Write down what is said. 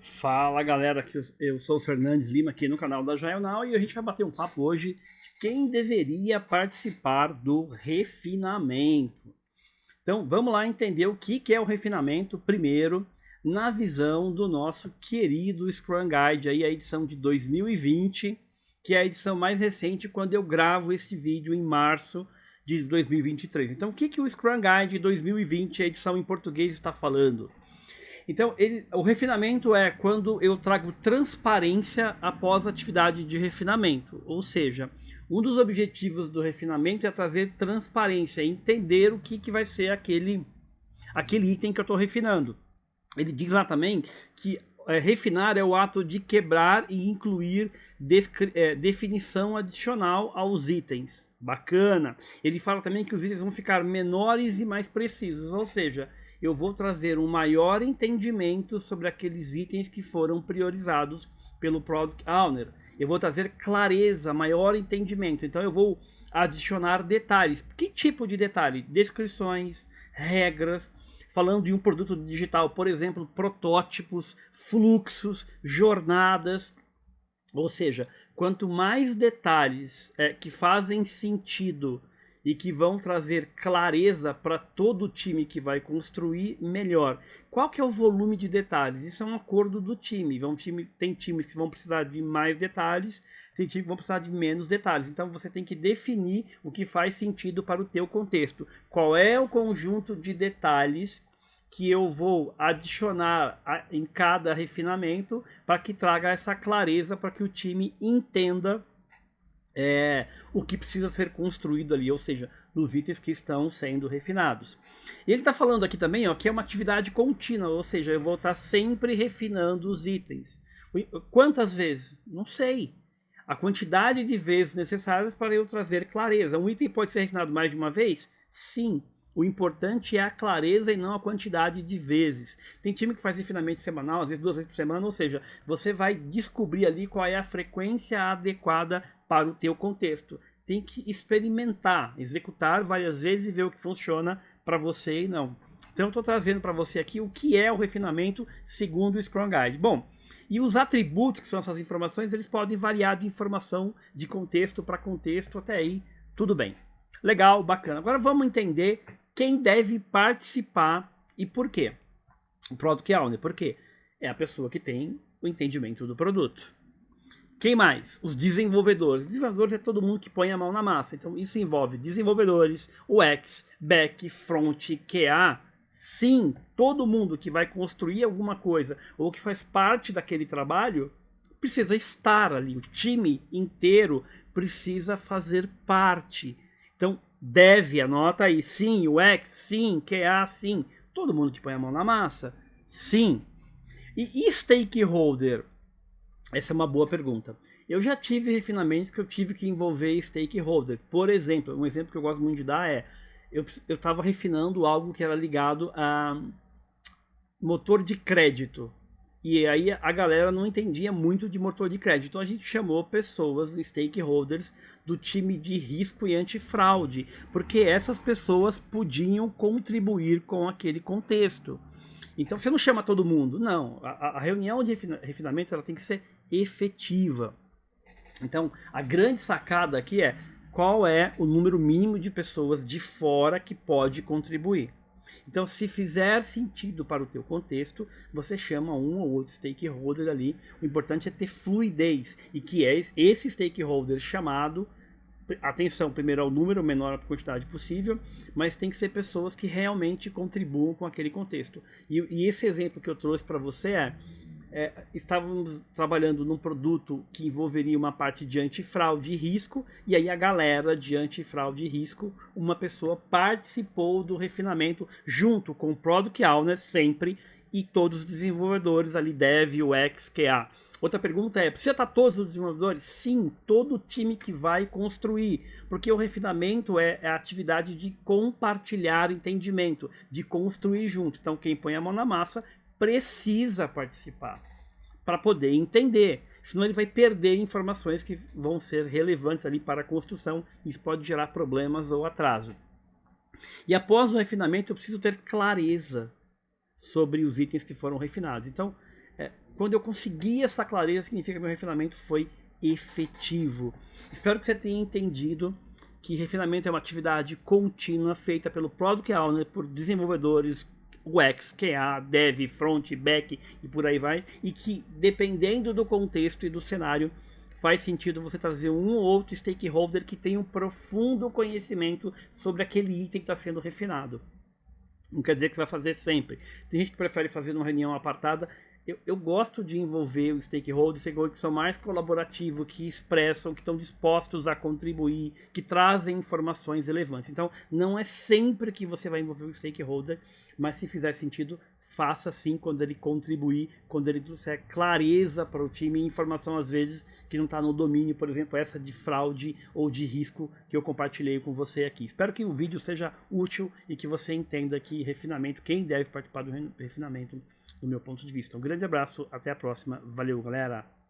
Fala galera, aqui eu sou o Fernandes Lima aqui no canal da Jaional e a gente vai bater um papo hoje de quem deveria participar do refinamento. Então vamos lá entender o que é o refinamento primeiro na visão do nosso querido Scrum Guide, aí a edição de 2020, que é a edição mais recente quando eu gravo este vídeo em março de 2023. Então o que o Scrum Guide 2020, a edição em português, está falando? Então, o refinamento é quando eu trago transparência após a atividade de refinamento. Ou seja, um dos objetivos do refinamento é trazer transparência, entender o que vai ser aquele item que eu estou refinando. Ele diz lá também que refinar é o ato de quebrar e incluir definição adicional aos itens. Bacana! Ele fala também que os itens vão ficar menores e mais precisos, ou seja, eu vou trazer um maior entendimento sobre aqueles itens que foram priorizados pelo Product Owner. Eu vou trazer clareza, maior entendimento. Então eu vou adicionar detalhes. Que tipo de detalhe? Descrições, regras, falando de um produto digital, por exemplo, protótipos, fluxos, jornadas. Ou seja, quanto mais detalhes que fazem sentido e que vão trazer clareza para todo o time que vai construir, melhor. Qual que é o volume de detalhes? Isso é um acordo do time. Tem times que vão precisar de mais detalhes, tem times que vão precisar de menos detalhes. Então você tem que definir o que faz sentido para o teu contexto. Qual é o conjunto de detalhes que eu vou adicionar em cada refinamento para que traga essa clareza, para que o time entenda o que precisa ser construído ali, ou seja, nos itens que estão sendo refinados. E ele está falando aqui também que é uma atividade contínua, ou seja, eu vou estar sempre refinando os itens. Quantas vezes? Não sei. A quantidade de vezes necessárias para eu trazer clareza. Um item pode ser refinado mais de uma vez? Sim. O importante é a clareza e não a quantidade de vezes. Tem time que faz refinamento semanal, às vezes 2 vezes por semana, ou seja, você vai descobrir ali qual é a frequência adequada para o teu contexto. Tem que experimentar, executar várias vezes e ver o que funciona para você e não. Então eu estou trazendo para você aqui o que é o refinamento segundo o Scrum Guide. Bom, e os atributos, que são essas informações, eles podem variar de informação de contexto para contexto, até aí tudo bem. Legal, bacana. Agora vamos entender quem deve participar e por quê. O Product Owner, por quê? É a pessoa que tem o entendimento do produto. Quem mais? Os desenvolvedores. Desenvolvedores é todo mundo que põe a mão na massa. Então isso envolve desenvolvedores, UX, back, front, QA. Sim, todo mundo que vai construir alguma coisa ou que faz parte daquele trabalho precisa estar ali. O time inteiro precisa fazer parte. Então deve, anota aí, sim, UX, sim, QA, sim. Todo mundo que põe a mão na massa, sim. E stakeholder? Essa é uma boa pergunta. Eu já tive refinamentos que eu tive que envolver stakeholder. Por exemplo, um exemplo que eu gosto muito de dar é, eu estava refinando algo que era ligado a motor de crédito. E aí a galera não entendia muito de motor de crédito. Então a gente chamou pessoas, stakeholders, do time de risco e antifraude, porque essas pessoas podiam contribuir com aquele contexto. Então você não chama todo mundo, não. A reunião de refinamento ela tem que ser efetiva. Então a grande sacada aqui é qual é o número mínimo de pessoas de fora que pode contribuir. Então, se fizer sentido para o teu contexto, você chama um ou outro stakeholder ali. O importante é ter fluidez e que é esse stakeholder chamado, atenção, primeiro ao número, menor a quantidade possível, mas tem que ser pessoas que realmente contribuam com aquele contexto. E esse exemplo que eu trouxe para você estávamos trabalhando num produto que envolveria uma parte de antifraude e risco, e aí a galera de antifraude e risco, uma pessoa participou do refinamento junto com o Product Owner sempre e todos os desenvolvedores ali, Dev, UX, QA. Outra pergunta é, precisa estar todos os desenvolvedores? Sim, todo o time que vai construir, porque o refinamento é a atividade de compartilhar entendimento, de construir junto. Então quem põe a mão na massa precisa participar para poder entender, senão ele vai perder informações que vão ser relevantes ali para a construção, e isso pode gerar problemas ou atraso. E após o refinamento eu preciso ter clareza sobre os itens que foram refinados. Então, quando eu consegui essa clareza, significa que meu refinamento foi efetivo. Espero que você tenha entendido que refinamento é uma atividade contínua feita pelo Product Owner, por desenvolvedores UX, QA, Dev, Front, Back e por aí vai, e que dependendo do contexto e do cenário, faz sentido você trazer um ou outro stakeholder que tenha um profundo conhecimento sobre aquele item que está sendo refinado. Não quer dizer que você vai fazer sempre. Tem gente que prefere fazer numa reunião apartada. Eu gosto de envolver os stakeholders que são mais colaborativos, que expressam, que estão dispostos a contribuir, que trazem informações relevantes. Então, não é sempre que você vai envolver o stakeholder, mas se fizer sentido, faça sim quando ele contribuir, quando ele trouxer clareza para o time e informação, às vezes, que não está no domínio, por exemplo, essa de fraude ou de risco que eu compartilhei com você aqui. Espero que o vídeo seja útil e que você entenda que refinamento, quem deve participar do refinamento, do meu ponto de vista. Um grande abraço, até a próxima. Valeu, galera!